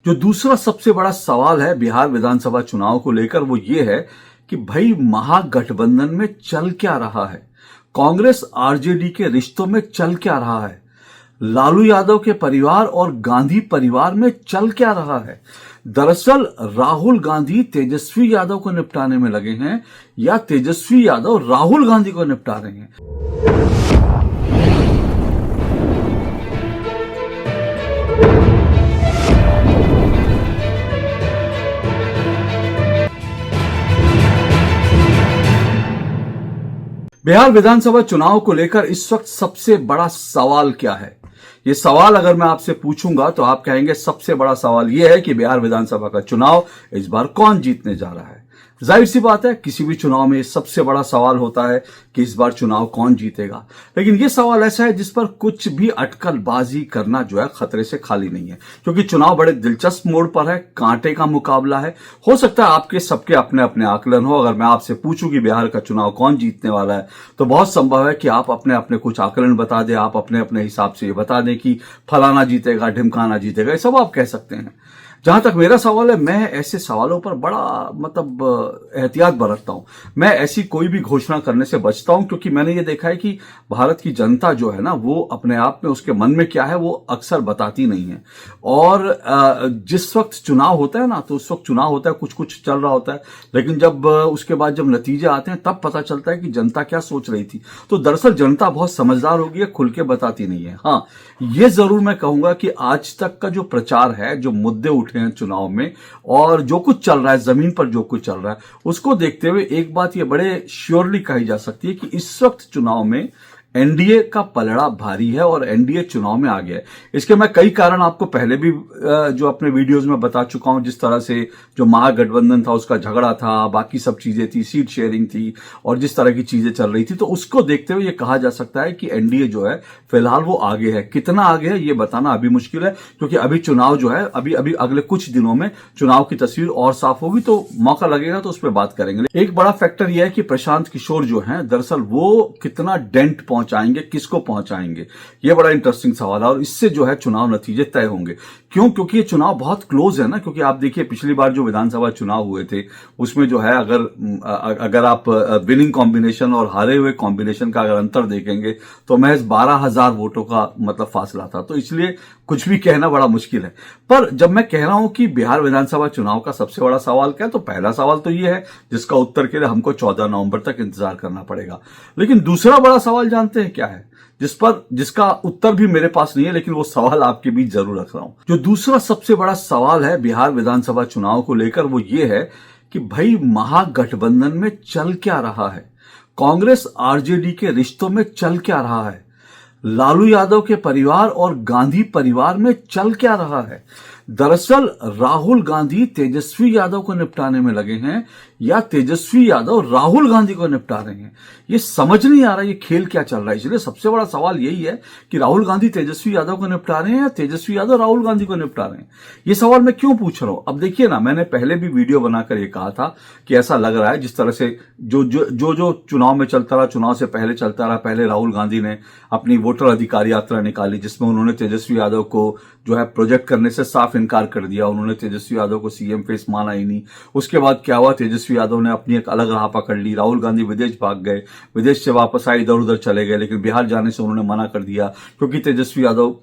जो दूसरा सबसे बड़ा सवाल है बिहार विधानसभा चुनाव को लेकर वो ये है कि भाई महागठबंधन में चल क्या रहा है। कांग्रेस आरजेडी के रिश्तों में चल क्या रहा है। लालू यादव के परिवार और गांधी परिवार में चल क्या रहा है। दरअसल राहुल गांधी तेजस्वी यादव को निपटाने में लगे हैं या तेजस्वी यादव राहुल गांधी को निपटा रहे हैं। बिहार विधानसभा चुनाव को लेकर इस वक्त सबसे बड़ा सवाल क्या है। ये सवाल अगर मैं आपसे पूछूंगा तो आप कहेंगे सबसे बड़ा सवाल यह है कि बिहार विधानसभा का चुनाव इस बार कौन जीतने जा रहा है। जाहिर सी बात है, किसी भी चुनाव में सबसे बड़ा सवाल होता है कि इस बार चुनाव कौन जीतेगा। लेकिन यह सवाल ऐसा है जिस पर कुछ भी अटकलबाजी करना जो है खतरे से खाली नहीं है, क्योंकि चुनाव बड़े दिलचस्प मोड़ पर है, कांटे का मुकाबला है। हो सकता है आपके सबके अपने अपने आकलन हो। अगर मैं आपसे पूछूं कि बिहार का चुनाव कौन जीतने वाला है तो बहुत संभव है कि आप अपने अपने कुछ आकलन बता दें, आप अपने अपने हिसाब से ये बता दें कि फलाना जीतेगा, ढिमकाना जीतेगा, ये सब आप कह सकते हैं। जहां तक मेरा सवाल है, मैं ऐसे सवालों पर बड़ा एहतियात बरतता हूं। मैं ऐसी कोई भी घोषणा करने से बचता हूं, क्योंकि मैंने ये देखा है कि भारत की जनता जो है ना, वो अपने आप में उसके मन में क्या है वो अक्सर बताती नहीं है। और जिस वक्त चुनाव होता है ना, तो उस वक्त चुनाव होता है, कुछ कुछ चल रहा होता है, लेकिन जब उसके बाद जब नतीजे आते हैं तब पता चलता है कि जनता क्या सोच रही थी। तो दरअसल जनता बहुत समझदार हो गई है, खुल के बताती नहीं है। हाँ, ये जरूर मैं कहूंगा कि आज तक का जो प्रचार है, जो मुद्दे उठे हैं चुनाव में और जो कुछ चल रहा है, जमीन पर जो कुछ चल रहा है, उसको देखते हुए एक बात ये बड़े श्योरली कही जा सकती है कि इस वक्त चुनाव में एनडीए का पलड़ा भारी है और एनडीए चुनाव में आ गया है। इसके मैं कई कारण आपको पहले भी जो अपने वीडियोस में बता चुका हूं। जिस तरह से जो महागठबंधन था उसका झगड़ा था, बाकी सब चीजें थी, सीट शेयरिंग थी और जिस तरह की चीजें चल रही थी, तो उसको देखते हुए ये कहा जा सकता है कि एनडीए जो है फिलहाल वो आगे है। कितना आगे है ये बताना अभी मुश्किल है, क्योंकि अभी चुनाव जो है अभी अगले कुछ दिनों में चुनाव की तस्वीर और साफ होगी, तो मौका लगेगा तो उस पर बात करेंगे। एक बड़ा फैक्टर यह है कि प्रशांत किशोर जो है, दरअसल वो कितना डेंट पहुंचाएंगे, किसको पहुंचाएंगे, ये बड़ा इंटरेस्टिंग सवाल है। और इससे जो है चुनाव नतीजे तय होंगे। क्यों? क्योंकि ये चुनाव बहुत क्लोज है ना। क्योंकि आप देखिए, पिछली बार जो विधानसभा चुनाव हुए थे उसमें जो है अगर आप विनिंग कॉम्बिनेशन और हारे हुए कॉम्बिनेशन का अगर अंतर देखेंगे तो महज 12,000 वोटों का फासला था। तो इसलिए कुछ भी कहना बड़ा मुश्किल है। पर जब मैं कह रहा हूं कि बिहार विधानसभा चुनाव का सबसे बड़ा सवाल क्या है, तो पहला सवाल तो यह है जिसका उत्तर के लिए हमको 14 नवंबर तक इंतजार करना पड़ेगा। लेकिन दूसरा बड़ा सवाल जानते हैं क्या है, जिसका उत्तर भी मेरे पास नहीं है, लेकिन वो सवाल आपके बीच जरूर रख रहा हूं। जो दूसरा सबसे बड़ा सवाल है बिहार विधानसभा चुनाव को लेकर वो ये है कि भाई महागठबंधन में चल क्या रहा है। कांग्रेस आरजेडी के रिश्तों में चल क्या रहा है। लालू यादव के परिवार और गांधी परिवार में चल क्या रहा है। दरअसल राहुल गांधी तेजस्वी यादव को निपटाने में लगे हैं या तेजस्वी यादव राहुल गांधी को निपटा रहे हैं। ये समझ नहीं आ रहा ये खेल क्या चल रहा है। इसलिए सबसे बड़ा सवाल यही है कि राहुल गांधी तेजस्वी यादव को निपटा रहे हैं या तेजस्वी यादव राहुल गांधी को निपटा रहे हैं। ये सवाल मैं क्यों पूछ रहा हूं? अब देखिए ना, मैंने पहले भी वीडियो बनाकर ये कहा था कि ऐसा लग रहा है जिस तरह से जो चुनाव में चलता रहा, चुनाव से पहले चलता रहा। पहले राहुल गांधी ने अपनी वोटर अधिकार यात्रा निकाली, जिसमें उन्होंने तेजस्वी यादव को जो है प्रोजेक्ट करने से साफ इनकार कर दिया। उन्होंने तेजस्वी यादव को सीएम फेस माना ही नहीं। उसके बाद क्या हुआ, तेजस्वी यादव ने अपनी एक अलग राह पकड़ ली। राहुल गांधी विदेश भाग गए, विदेश से वापस आए, इधर उधर चले गए, लेकिन बिहार जाने से उन्होंने मना कर दिया क्योंकि तेजस्वी यादव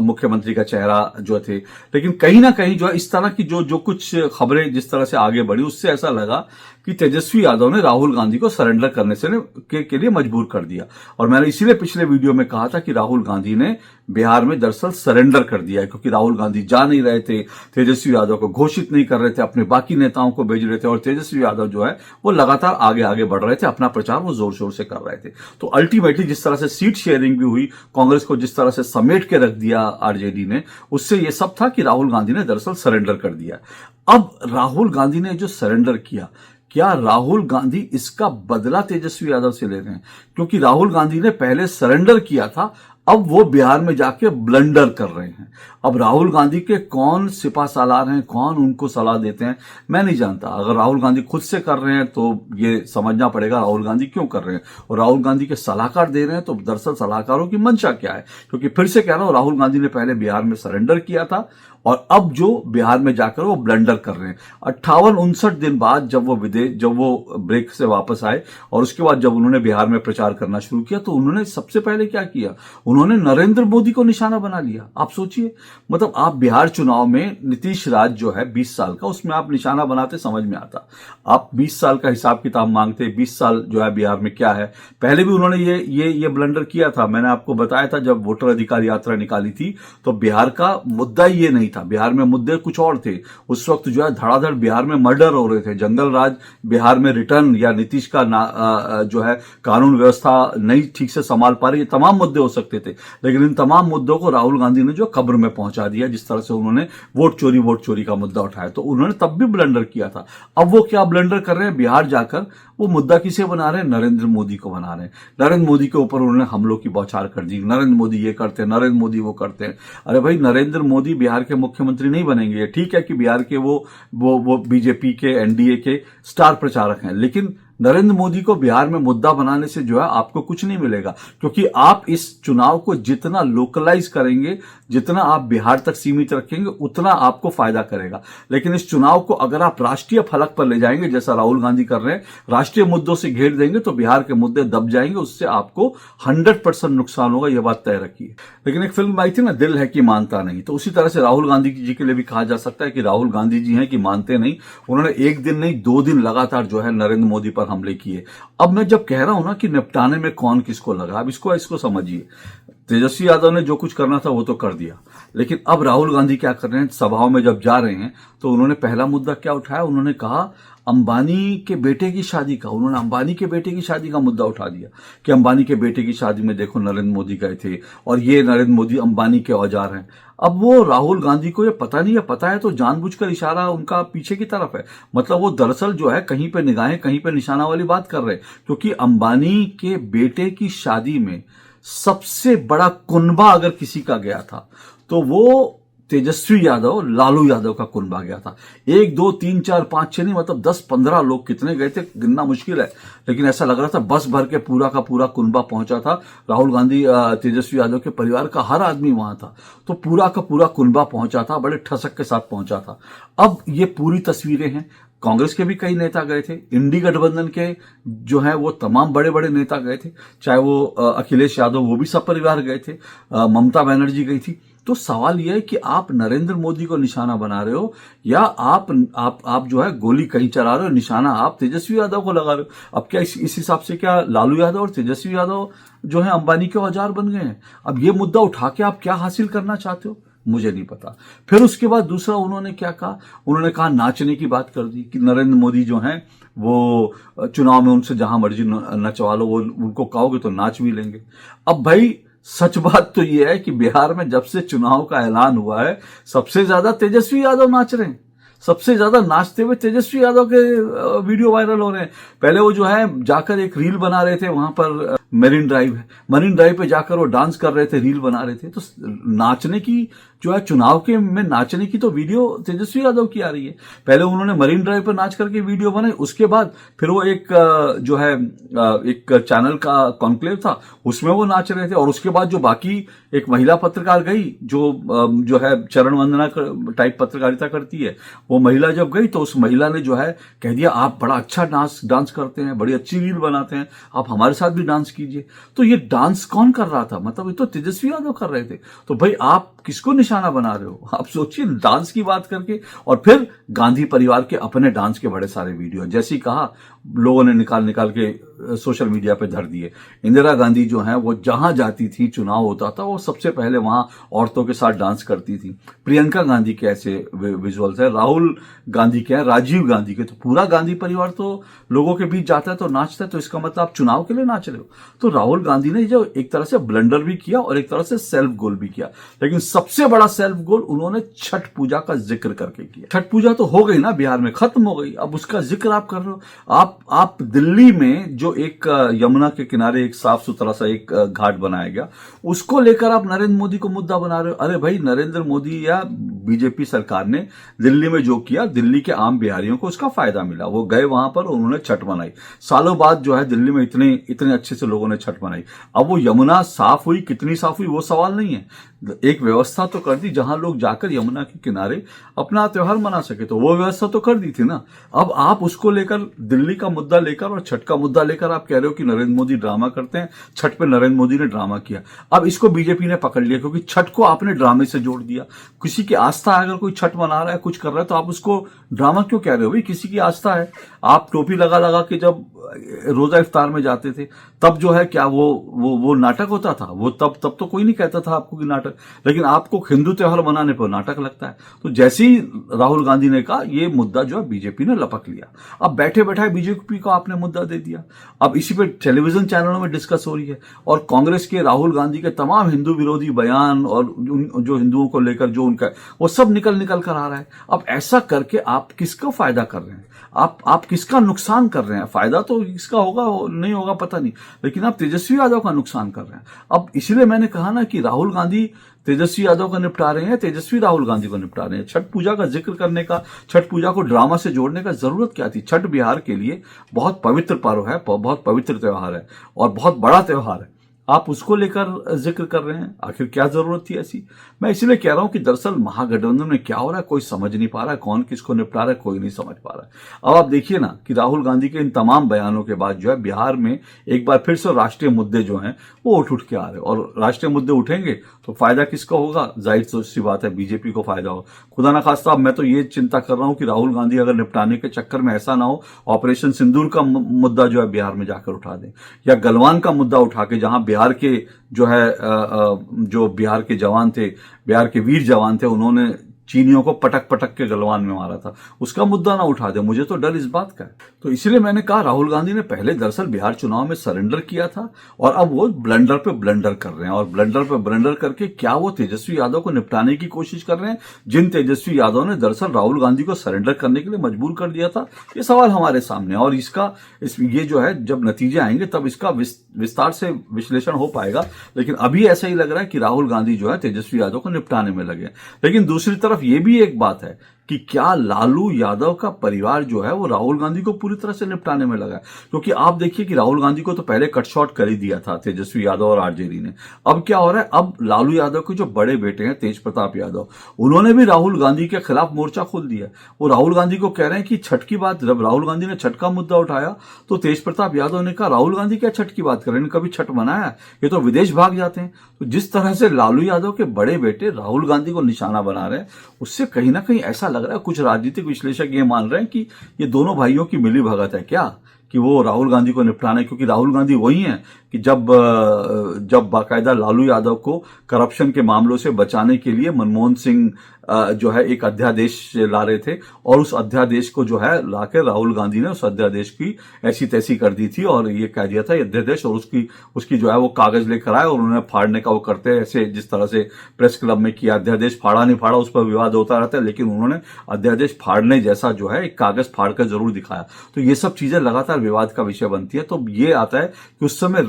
मुख्यमंत्री का चेहरा जो थे। लेकिन कहीं ना कहीं जो है इस तरह की जो कुछ खबरें जिस तरह से आगे बढ़ी, उससे ऐसा लगा कि तेजस्वी यादव ने राहुल गांधी को सरेंडर करने से के लिए मजबूर कर दिया। और मैंने इसीलिए पिछले वीडियो में कहा था कि राहुल गांधी ने बिहार में दरअसल सरेंडर कर दिया है, क्योंकि राहुल गांधी जा नहीं रहे थे, तेजस्वी यादव को घोषित नहीं कर रहे थे, अपने बाकी नेताओं को भेज रहे थे, और तेजस्वी यादव जो है वो लगातार आगे आगे बढ़ रहे थे, अपना प्रचार वो जोर शोर से कर रहे थे। तो अल्टीमेटली जिस तरह से सीट शेयरिंग भी हुई, कांग्रेस को जिस तरह से समेट के रख दिया आरजेडी ने, उससे ये सब था कि राहुल गांधी ने दरअसल सरेंडर कर दिया। अब राहुल गांधी ने जो सरेंडर किया, क्या राहुल गांधी इसका बदला तेजस्वी यादव से ले रहे हैं? क्योंकि राहुल गांधी ने पहले सरेंडर किया था, अब वो बिहार में जाके ब्लंडर कर रहे हैं। अब राहुल गांधी के कौन सिपा सालार हैं, कौन उनको सलाह देते हैं, मैं नहीं जानता। अगर राहुल गांधी खुद से कर रहे हैं तो ये समझना पड़ेगा राहुल गांधी क्यों कर रहे हैं, और राहुल गांधी के सलाहकार दे रहे हैं तो दरअसल सलाहकारों की मंशा क्या है। क्योंकि फिर से कह रहा हूं, राहुल गांधी ने पहले बिहार में सरेंडर किया था, और अब जो बिहार में जाकर वो ब्लंडर कर रहे हैं। 58-59 दिन बाद जब वो ब्रेक से वापस आए और उसके बाद जब उन्होंने बिहार में प्रचार करना शुरू किया, तो उन्होंने सबसे पहले क्या किया, उन्होंने नरेंद्र मोदी को निशाना बना लिया। आप सोचिए, मतलब आप बिहार चुनाव में नीतीश राज जो है 20 साल का, उसमें आप निशाना बनाते, समझ में आता। आप 20 साल का हिसाब किताब मांगते, 20 साल जो है बिहार में क्या है। पहले भी उन्होंने ये ब्लंडर किया था। मैंने आपको बताया था जब वोटर अधिकार यात्रा निकाली थी तो बिहार का मुद्दा ये नहीं था, बिहार में मुद्दे कुछ और थे। उस वक्त जो है धड़ाधड़ बिहार में मर्डर हो रहे थे, जंगल राज बिहार में रिटर्न, या नीतीश का जो है कानून व्यवस्था नहीं ठीक से संभाल पा रही, ये तमाम मुद्दे हो सकते थे। लेकिन इन तमाम मुद्दों को राहुल गांधी ने जो कब्र में पहुंचा दिया, जिस तरह से उन्होंने वोट चोरी का मुद्दा उठाया, तो उन्होंने तब भी ब्लंडर किया था। अब वो क्या ब्लंडर कर रहे हैं, बिहार जाकर वो मुद्दा किसे बना रहे हैं, नरेंद्र मोदी को बना रहे हैं। नरेंद्र मोदी के ऊपर उन्होंने हमलों की बौछार कर दी, नरेंद्र मोदी ये करते हैं, नरेंद्र मोदी वो करते हैं। अरे भाई, नरेंद्र मोदी बिहार के मुख्यमंत्री नहीं बनेंगे। ठीक है कि बिहार के वो बीजेपी के, एनडीए के स्टार प्रचारक हैं, लेकिन नरेंद्र मोदी को बिहार में मुद्दा बनाने से जो है आपको कुछ नहीं मिलेगा, क्योंकि आप इस चुनाव को जितना लोकलाइज करेंगे, जितना आप बिहार तक सीमित रखेंगे, उतना आपको फायदा करेगा। लेकिन इस चुनाव को अगर आप राष्ट्रीय फलक पर ले जाएंगे, जैसा राहुल गांधी कर रहे हैं, राष्ट्रीय मुद्दों से घेर देंगे, तो बिहार के मुद्दे दब जाएंगे, उससे आपको 100% नुकसान होगा, यह बात तय रखिए। लेकिन एक फिल्म आई थी ना, दिल है कि मानता नहीं, तो उसी तरह से राहुल गांधी जी के लिए भी कहा जा सकता है कि राहुल गांधी जी हैं कि मानते नहीं। उन्होंने एक दिन नहीं, 2 दिन लगातार जो है नरेंद्र मोदी पर हमले किए। अब मैं जब कह रहा हूं ना कि निपटाने में कौन किसको लगा, अब इसको समझिए। तेजस्वी यादव ने जो कुछ करना था वो तो कर दिया, लेकिन अब राहुल गांधी क्या कर रहे हैं, सभाओं में जब जा रहे हैं तो उन्होंने पहला मुद्दा क्या उठाया, उन्होंने कहा अंबानी के बेटे की शादी का, उन्होंने अंबानी के बेटे की शादी का मुद्दा उठा दिया कि अंबानी के बेटे की शादी में देखो नरेंद्र मोदी गए थे और ये नरेंद्र मोदी अंबानी के औजार हैं। अब वो राहुल गांधी को ये पता नहीं है, पता है तो जानबूझकर इशारा उनका पीछे की तरफ है। मतलब वो दरअसल जो है कहीं पे निगाहें, कहीं पे निशाना वाली बात कर रहे हैं, क्योंकि अंबानी के बेटे की शादी में सबसे बड़ा कुनबा अगर किसी का गया था तो वो तेजस्वी यादव, लालू यादव का कुनबा गया था। 1 2 3 4 5 6 नहीं, मतलब 10-15 लोग कितने गए थे गिनना मुश्किल है, लेकिन ऐसा लग रहा था बस भर के पूरा का पूरा कुनबा पहुंचा था। राहुल गांधी, तेजस्वी यादव के परिवार का हर आदमी वहां था, तो पूरा का पूरा कुनबा पहुंचा था, बड़े ठसक के साथ पहुंचा था। अब ये पूरी तस्वीरें हैं। कांग्रेस के भी कई नेता गए थे, इंडी गठबंधन के जो है वो तमाम बड़े बड़े नेता गए थे, चाहे वो अखिलेश यादव, वो भी सब परिवार गए थे, ममता बनर्जी गई थी। तो सवाल यह है कि आप नरेंद्र मोदी को निशाना बना रहे हो या आप जो है गोली कहीं चला रहे हो, निशाना आप तेजस्वी यादव को लगा रहे हो। अब क्या इस हिसाब से क्या लालू यादव और तेजस्वी यादव जो है अंबानी के औजार बन गए हैं? अब ये मुद्दा उठा के आप क्या हासिल करना चाहते हो, मुझे नहीं पता। फिर उसके बाद दूसरा उन्होंने क्या कहा, उन्होंने कहा नाचने की बात कर दी कि नरेंद्र मोदी जो हैं वो चुनाव में उनसे जहां मर्जी नचवा लो, वो उनको कहोगे तो नाच भी लेंगे। अब भाई सच बात तो ये है कि बिहार में जब से चुनाव का ऐलान हुआ है, सबसे ज्यादा तेजस्वी यादव नाच रहे हैं, सबसे ज्यादा नाचते हुए तेजस्वी यादव के वीडियो वायरल हो रहे हैं। पहले वो जो है जाकर एक रील बना रहे थे, वहां पर मरीन ड्राइव है, मरीन ड्राइव पे जाकर वो डांस कर रहे थे, रील बना रहे थे। तो नाचने की जो है चुनाव के में नाचने की तो वीडियो तेजस्वी यादव की आ रही है। पहले उन्होंने मरीन ड्राइव पर नाच करके वीडियो बनाई, उसके बाद फिर वो एक जो है एक चैनल का कॉन्क्लेव था, उसमें वो नाच रहे थे। और उसके बाद जो बाकी एक महिला पत्रकार गई जो है चरण वंदना टाइप पत्रकारिता करती है, वो महिला जब गई तो उस महिला ने जो है कह दिया आप बड़ा अच्छा डांस करते हैं, बड़ी अच्छी रील बनाते हैं, आप हमारे साथ भी डांस कीजिए। तो ये डांस कौन कर रहा था, मतलब ये तो तेजस्वी यादव कर रहे थे। तो भाई आप किसको निशाना बना रहे हो? आप सोचिए, डांस की बात करके। और फिर गांधी परिवार के अपने डांस के बड़े सारे वीडियो, जैसे कहा लोगों ने निकाल के सोशल मीडिया पे धर दिए। इंदिरा गांधी जो है वो जहां जाती थी, चुनाव होता था, वो सबसे पहले वहां औरतों के साथ डांस करती थी। प्रियंका गांधी के ऐसे विजुअल्स है, राहुल गांधी के हैं, राजीव गांधी के। तो पूरा गांधी परिवार तो लोगों के बीच जाता है तो नाचता है, तो इसका मतलब आप चुनाव के लिए नाच रहे हो। तो राहुल गांधी ने जो एक तरह से ब्लंडर भी किया और एक तरह से सेल्फ गोल भी किया, लेकिन सबसे बड़ा सेल्फ गोल उन्होंने छठ पूजा का जिक्र करके किया। छठ पूजा तो हो गई ना, बिहार में खत्म हो गई, अब उसका जिक्र आप कर रहे हो। आप दिल्ली में जो एक यमुना के किनारे एक साफ सुथरा सा एक घाट बनाया गया, उसको लेकर आप नरेंद्र मोदी को मुद्दा बना रहे हो। अरे भाई, नरेंद्र मोदी या बीजेपी सरकार ने दिल्ली में जो किया, दिल्ली के आम बिहारियों को उसका फायदा मिला। वो गए वहां पर, उन्होंने छठ मनाई। सालों बाद जो है दिल्ली में इतने अच्छे से लोगों ने छठ मनाई। अब वो यमुना साफ हुई, कितनी साफ हुई वो सवाल नहीं है। एक व्यवस्था तो कर दी जहां लोग जाकर यमुना के किनारे अपना त्योहार मना सके, तो वो व्यवस्था तो कर दी थी ना। अब आप उसको लेकर, दिल्ली का मुद्दा लेकर और छठ का मुद्दा लेकर आप कह रहे हो कि नरेंद्र मोदी ड्रामा करते हैं, छठ पे नरेंद्र मोदी ने ड्रामा किया। अब इसको बीजेपी ने पकड़ लिया क्योंकि छठ को आपने ड्रामे से जोड़ दिया। किसी की आस्था है, अगर कोई छठ मना रहा है, कुछ कर रहा है, तो आप उसको ड्रामा क्यों कह रहे हो? भाई किसी की आस्था है। आप टोपी लगा लगा के जब रोजा इफ्तार में जाते थे तब जो है क्या वो नाटक होता था? वो तब तो कोई नहीं कहता था आपको कि नाटक, लेकिन आपको हिंदू त्योहार मनाने पर नाटक लगता है। तो जैसे ही राहुल गांधी ने कहा, ये मुद्दा जो है बीजेपी ने लपक लिया। अब बैठे बैठाए बीजेपी को आपने मुद्दा दे दिया। अब इसी पे टेलीविजन चैनलों में डिस्कस हो रही है और कांग्रेस के राहुल गांधी के तमाम हिंदू विरोधी बयान और जो हिंदुओं को लेकर जो उनका, वो सब निकल कर आ रहा है। अब ऐसा करके आप किसका फायदा कर रहे हैं? आप किसका नुकसान कर रहे हैं? फायदा तो इसका होगा, नहीं होगा पता नहीं, लेकिन आप तेजस्वी यादव का नुकसान कर रहे हैं। अब इसलिए मैंने कहा ना कि राहुल गांधी तेजस्वी यादव को निपटा रहे हैं, तेजस्वी राहुल गांधी को निपटा रहे हैं। छठ पूजा का जिक्र करने का, छठ पूजा को ड्रामा से जोड़ने का जरूरत क्या थी? छठ बिहार के लिए बहुत पवित्र पर्व है, बहुत पवित्र त्योहार है और बहुत बड़ा त्योहार है। आप उसको लेकर जिक्र कर रहे हैं, आखिर क्या जरूरत थी ऐसी? मैं इसलिए कह रहा हूं कि दरअसल महागठबंधन में क्या हो रहा है कोई समझ नहीं पा रहा है, कौन किसको निपटा रहा है कोई नहीं समझ पा रहा है। अब आप देखिए ना कि राहुल गांधी के इन तमाम बयानों के बाद जो है बिहार में एक बार फिर से राष्ट्रीय मुद्दे जो हैं वो उठ के आ रहे हैं, और राष्ट्रीय मुद्दे उठेंगे तो फायदा किसका होगा? जाहिर सी बात है बीजेपी को फायदा हो। खुदा ना खास्ता मैं तो ये चिंता कर रहा हूं कि राहुल गांधी अगर निपटाने के चक्कर में ऐसा ना हो ऑपरेशन सिंदूर का मुद्दा जो है बिहार में जाकर उठा दें, या गलवान का मुद्दा उठा के, जहां बिहार के जो है जो बिहार के जवान थे, बिहार के वीर जवान थे, उन्होंने चीनियों को पटक पटक के गलवान में मारा था, उसका मुद्दा ना उठा दे। मुझे तो डर इस बात का है। तो इसीलिए मैंने कहा राहुल गांधी ने पहले दरअसल बिहार चुनाव में सरेंडर किया था और अब वो ब्लंडर पे ब्लंडर कर रहे हैं, और ब्लंडर पे ब्लंडर करके क्या वो तेजस्वी यादव को निपटाने की कोशिश कर रहे हैं, जिन तेजस्वी यादव ने दरअसल राहुल गांधी को सरेंडर करने के लिए मजबूर कर दिया था? ये सवाल हमारे सामने है, और ये जो है जब नतीजे आएंगे तब इसका विस्तार से विश्लेषण हो पाएगा। लेकिन अभी ऐसा ही लग रहा है कि राहुल गांधी जो है तेजस्वी यादव को निपटाने में लगे। लेकिन दूसरी तरफ ये भी एक बात है कि क्या लालू यादव का परिवार जो है वो राहुल गांधी को पूरी तरह से निपटाने में लगा है? क्योंकि आप देखिए कि राहुल गांधी को तो पहले कट शॉर्ट कर ही दिया था तेजस्वी यादव और आरजेडी ने। अब क्या हो रहा है? अब लालू यादव के जो बड़े बेटे हैं तेज प्रताप यादव, उन्होंने भी राहुल गांधी के खिलाफ मोर्चा खोल दिया। वो राहुल गांधी को कह रहे हैं कि छठ की बात, जब राहुल गांधी ने छठ का मुद्दा उठाया तो तेज प्रताप यादव ने कहा राहुल गांधी क्या छठ की बात कर रहे हैं, कभी छठ मनाया? ये तो विदेश भाग जाते हैं। तो जिस तरह से लालू यादव के बड़े बेटे राहुल गांधी को निशाना बना रहे हैं, उससे कहीं ना कहीं ऐसा लग रहा है, कुछ राजनीतिक विश्लेषक ये मान रहे हैं कि ये दोनों भाइयों की मिली भगत है क्या, कि वो राहुल गांधी को निपटाना है। क्योंकि राहुल गांधी वही हैं कि जब बाकायदा लालू यादव को करप्शन के मामलों से बचाने के लिए मनमोहन सिंह जो है एक अध्यादेश ला रहे थे, और उस अध्यादेश को जो है लाकर राहुल गांधी ने उस अध्यादेश की ऐसी तैसी कर दी थी, और ये कह दिया था ये अध्यादेश, और उसकी जो है वो कागज लेकर आए और उन्होंने फाड़ने का वो करते, ऐसे जिस तरह से प्रेस क्लब में किया। अध्यादेश फाड़ा नहीं फाड़ा उस पर विवाद होता रहता है, लेकिन उन्होंने अध्यादेश फाड़ने जैसा जो है एक कागज फाड़कर जरूर दिखाया। तो ये सब चीजें लगातार विवाद का विषय बनती है। तो ये आता है कि उस समय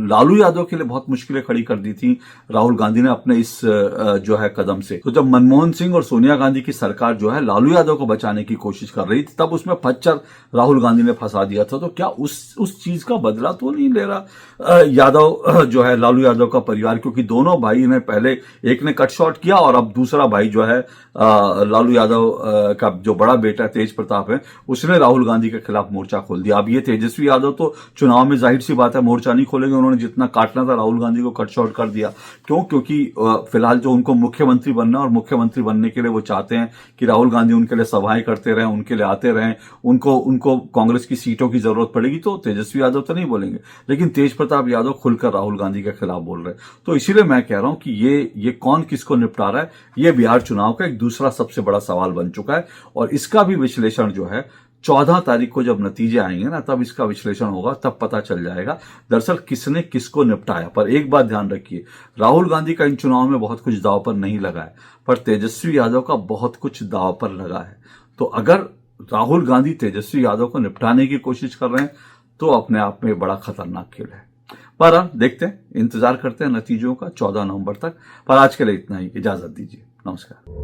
लालू यादव के लिए बहुत मुश्किलें खड़ी कर दी थी राहुल गांधी ने अपने इस जो है कदम से। तो जब मनमोहन सिंह और सोनिया गांधी की सरकार जो है लालू यादव को बचाने की कोशिश कर रही थी, तब उसमें पच्चर राहुल गांधी ने फंसा दिया था। तो क्या उस चीज का बदला तो नहीं ले रहा यादव जो है, लालू यादव का परिवार? क्योंकि दोनों भाई ने पहले, एक ने कट शॉर्ट किया और अब दूसरा भाई जो है लालू यादव का जो बड़ा बेटा तेज प्रताप है, उसने राहुल गांधी के खिलाफ मोर्चा खोल दिया। अब ये तेजस्वी यादव तो चुनाव में जाहिर सी बात है मोर्चा नहीं खोलेंगे, उन्होंने जितना काटना था राहुल गांधी को कट शॉर्ट कर दिया। क्यों? क्योंकि फिलहाल जो उनको मुख्यमंत्री बनना, और मुख्यमंत्री बनने के लिए वो चाहते हैं कि राहुल गांधी उनके लिए सभाएं करते रहें, उनके लिए आते रहें। उनको कांग्रेस की सीटों की जरूरत पड़ेगी तो तेजस्वी यादव तो नहीं बोलेंगे, लेकिन तेज प्रताप यादव खुलकर राहुल गांधी के खिलाफ बोल रहे हैं। तो इसीलिए मैं कह रहा हूं कि ये कौन किसको निपटा रहा है, ये बिहार चुनाव का एक दूसरा सबसे बड़ा सवाल बन चुका है। और इसका भी विश्लेषण जो है 14 तारीख को जब नतीजे आएंगे ना, तब इसका विश्लेषण होगा, तब पता चल जाएगा दरअसल किसने किसको निपटाया। पर एक बात ध्यान रखिए, राहुल गांधी का इन चुनाव में बहुत कुछ दांव पर नहीं लगा है, पर तेजस्वी यादव का बहुत कुछ दांव पर लगा है। तो अगर राहुल गांधी तेजस्वी यादव को निपटाने की कोशिश कर रहे हैं तो अपने आप में बड़ा खतरनाक खेल है। पर देखते हैं, इंतजार करते हैं नतीजों का 14 नवंबर तक। पर आज के लिए इतना ही, इजाजत दीजिए, नमस्कार।